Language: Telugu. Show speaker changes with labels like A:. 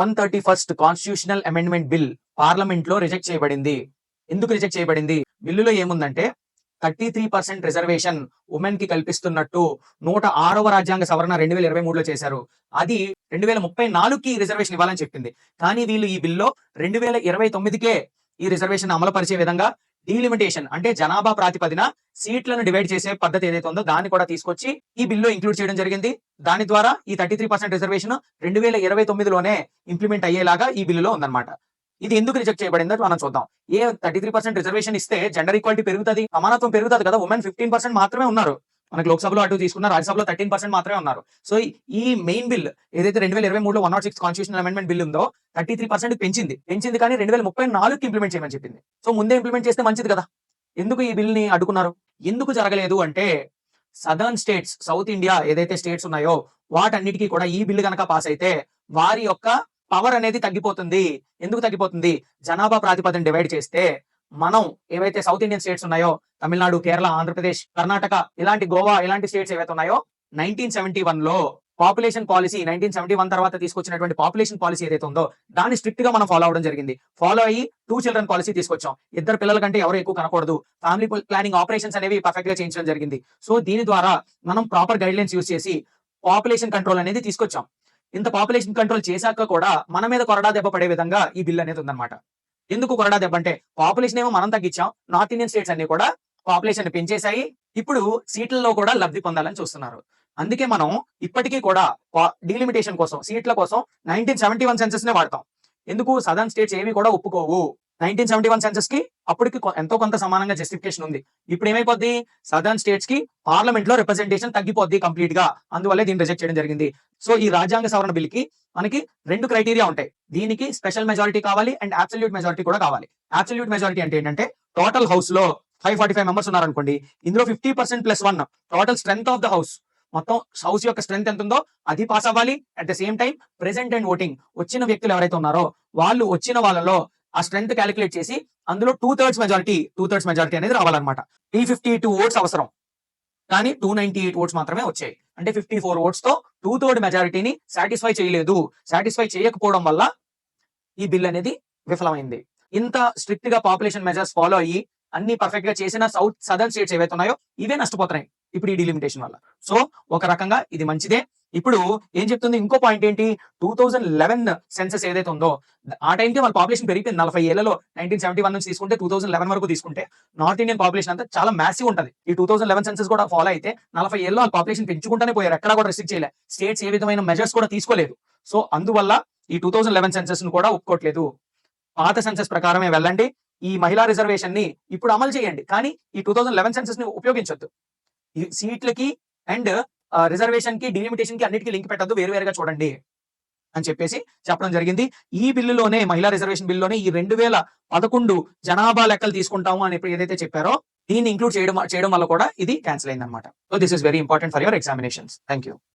A: 131st constitutional amendment bill parliament లో రిజెక్ట్ చేయబడింది. ఎందుకు రిజెక్ట్ చేయబడింది? బిల్లులో ఏముందంటే 33% రిజర్వేషన్ ఉమెన్ కి కల్పిస్తున్నట్టు 106వ రాజ్యాంగ సవరణ 2023లో చేశారు. అది 2034కి రిజర్వేషన్ ఇవ్వాలని చెప్పింది. కానీ వీళ్ళు ఈ బిల్లో 2029కే ఈ రిజర్వేషన్ అమలు పరిచే విధంగా డీలిమిటేషన్ అంటే జనాభా ప్రాతిపదిన సీట్లను డివైడ్ చేసే పద్ధతి ఏదైతే ఉందో దాన్ని కూడా తీసుకొచ్చి ఈ బిల్లో ఇంక్లూడ్ చేయడం జరిగింది. దాని ద్వారా ఈ 33% రిజర్వేషన్ 2029లోనే ఇంప్లిమెంట్ అయ్యేలాగా ఈ బిల్లులో ఉందన్నమాట. ఇది ఎందుకు రిజెక్ట్ చేయబడిందో మనం చూద్దాం. 33% రిజర్వేషన్ ఇస్తే జెండర్ ఈక్వాలిటీ పెరుగుతుంది, సమానత్వం పెరుగుతుంది కదా. ఉమెన్ 15% మాత్రమే ఉన్నారు. మనకి లోక్సభలో అటు తీసుకున్న రాజ్యసభలో 13% మాత్రమే ఉన్నారు. సో ఈ మెయిన్ బిల్ ఏదైతే 2023లో 106 కాన్స్టిట్యూషనల్ అమెండ్మెంట్ బిల్ ఉందో 33% పెంచింది కానీ 2034కి ఇంప్లిమెంట్ చేయమని చెప్పింది. సో ముందే ఇంప్లిమెంట్ చేస్తే మంచిది కదా. ఎందుకు ఈ బిల్ ని అడ్డుకున్నారు? ఎందుకు జరగలేదు అంటే సదర్న్ స్టేట్స్, సౌత్ ఇండియా ఏదైతే స్టేట్స్ ఉన్నాయో వాటన్నిటికీ కూడా ఈ బిల్లు కనుక పాస్ అయితే వారి యొక్క పవర్ అనేది తగ్గిపోతుంది. ఎందుకు తగ్గిపోతుంది? జనాభా ప్రాతిపదిన డివైడ్ చేస్తే మనం ఏవైతే సౌత్ ఇండియన్ స్టేట్స్ ఉన్నాయో తమిళనాడు, కేరళ, ఆంధ్రప్రదేశ్, కర్ణాటక ఇలాంటి గోవా ఇలాంటి స్టేట్స్ ఏవైతే ఉన్నాయో 1971లో పాపులేషన్ పాలసీ 1971 తర్వాత తీసుకొచ్చినటువంటి పాపులేషన్ పాలసీ ఏదైతే ఉందో దాన్ని స్ట్రిక్ట్ గా మనం ఫాలో అవడం జరిగింది. ఫాలో అయ్యి 2 చిల్డ్రన్ పాలసీ తీసుకొచ్చాం. 2 పిల్లల కంటే ఎవరు ఎక్కువ కనకూడదు. ఫ్యామిలీ ప్లానింగ్ ఆపరేషన్స్ అనేవి పర్ఫెక్ట్ గా చేయించడం జరిగింది. సో దీని ద్వారా మనం ప్రాపర్ గైడ్ లైన్స్ యూజ్ చేసి పాపులేషన్ కంట్రోల్ అనేది తీసుకొచ్చాం. ఇంత పాపులేషన్ కంట్రోల్ చేశాక కూడా మన మీద కొరడా దెబ్బ పడే విధంగా ఈ బిల్ అనేది ఉందన్నమాట. ఎందుకు కొరడా దెబ్బ అంటే పాపులేషన్ ఏమో మనం తగ్గించాం, నార్త్ ఇండియన్ స్టేట్స్ అన్ని కూడా పాపులేషన్ పెంచేశాయి. ఇప్పుడు సీట్లలో కూడా లబ్ధి పొందాలని చూస్తున్నారు. అందుకే మనం ఇప్పటికీ కూడా డీలిమిటేషన్ కోసం, సీట్ల కోసం 1971 సెన్సెస్ నే వాడతాం. ఎందుకు? సదర్న్ స్టేట్స్ ఏవి కూడా ఒప్పుకోవు. 1971 సెన్సెస్ కి అప్పటికి ఎంతో కొంత సమానంగా జస్టిఫికేషన్ ఉంది. ఇప్పుడు ఏమైపోద్ది? సదర్న్ స్టేట్స్ కి పార్లమెంట్ లో రిప్రజెంటేషన్ తగ్గిపోద్ది కంప్లీట్ గా. అందువల్లే దీన్ని రిజెక్ట్ చేయడం జరిగింది. సో ఈ రాజ్యాంగ సవరణ బిల్ కి మనకి 2 క్రైటీరియా ఉంటాయి. దీనికి స్పెషల్ మెజారిటీ కావాలి అండ్ అబ్సల్యూట్ మెజారిటీ కూడా కావాలి. అబ్సల్యూట్ మెజారిటీ అంటే ఏంటంటే టోటల్ హౌస్ లో 545 మెంబర్స్ ఉన్నారనుకోండి, ఇందులో 50% + 1 total strength of the house, మొత్తం హౌస్ యొక్క స్ట్రెంగ్త్ ఎంత ఉందో అది పాస్ అవ్వాలి. At the same time present and voting వచ్చిన వ్యక్తులు ఎవరైతే ఉన్నారో వాళ్ళు వచ్చిన వాళ్ళలో ఆ స్ట్రెంగ్త్ క్యాలిక్యులేట్ చేసి అందులో 2/3 మెజారిటీ అనేది రావాలన్నమాట. 352 ఓట్స్ అవసరం, కానీ 298 ఓట్స్ మాత్రమే వచ్చాయి. అంటే 54 ఓట్స్ తో 2/3 మెజారిటీని సాటిస్ఫై చేయలేదు. సాటిస్ఫై చేయకపోవడం వల్ల ఈ బిల్ అనేది విఫలమైంది. ఇంత స్ట్రిక్ట్ గా పాపులేషన్ మెజర్స్ ఫాలో అయ్యి అన్ని పర్ఫెక్ట్ గా చేసిన సదర్న్ స్టేట్స్ ఏవైతే ఉన్నాయో ఇవే నష్టపోతున్నాయి ఇప్పుడు ఈ డిలిమిటేషన్ వల్ల. సో ఒక రకంగా ఇది మంచిదే. ఇప్పుడు ఏం చెప్తుంది? ఇంకో పాయింట్ ఏంటి? 2011 సెన్సెస్ ఏదైతే ఉందో ఆ టైంకి వాళ్ళ పాపులేషన్ పెరిగిపోయింది. 40 ఏళ్లలో 1971 నుంచి తీసుకుంటే 2011 వరకు తీసుకుంటే నార్త్ ఇండియన్ పాపులేషన్ అంతా చాలా మ్యాసివ్ ఉంటది. ఈ 2011 సెన్సెస్ కూడా ఫాలో అయితే 40 ఏళ్ళలో వాళ్ళ పాపులేషన్ పెంచుకుంటూనే పోయారు. ఎక్కడా కూడా రెస్ట్రిక్ట్ చేయలేదు. స్టేట్స్ ఏ విధమైన మెజర్స్ కూడా తీసుకోలేదు. సో అందువల్ల ఈ 2011 సెన్సెస్ ను కూడా ఒప్పుకోవట్లేదు. పాత సెన్సెస్ ప్రకారమే వెళ్ళండి. ఈ మహిళా రిజర్వేషన్ ని ఇప్పుడు అమలు చేయండి, కానీ ఈ 2011 సెన్సెస్ ని ఉపయోగించొద్దు. ఈ సీట్లకి అండ్ రిజర్వేషన్ కి, డిలిమిటేషన్ కి అన్నిటికీ లింక్ పెట్టద్దు, వేరువేరుగా చూడండి అని చెప్పేసి చెప్పడం జరిగింది. ఈ బిల్లులోనే, మహిళా రిజర్వేషన్ బిల్లులోనే ఈ 2011 జనాభా లెక్కలు తీసుకుంటాము అని ఏదైతే చెప్పారో దీన్ని ఇంక్లూడ్ చేయడం వల్ల కూడా ఇది క్యాన్సిల్ అయింది అనమాట. So this is very important for your examinations. Thank you.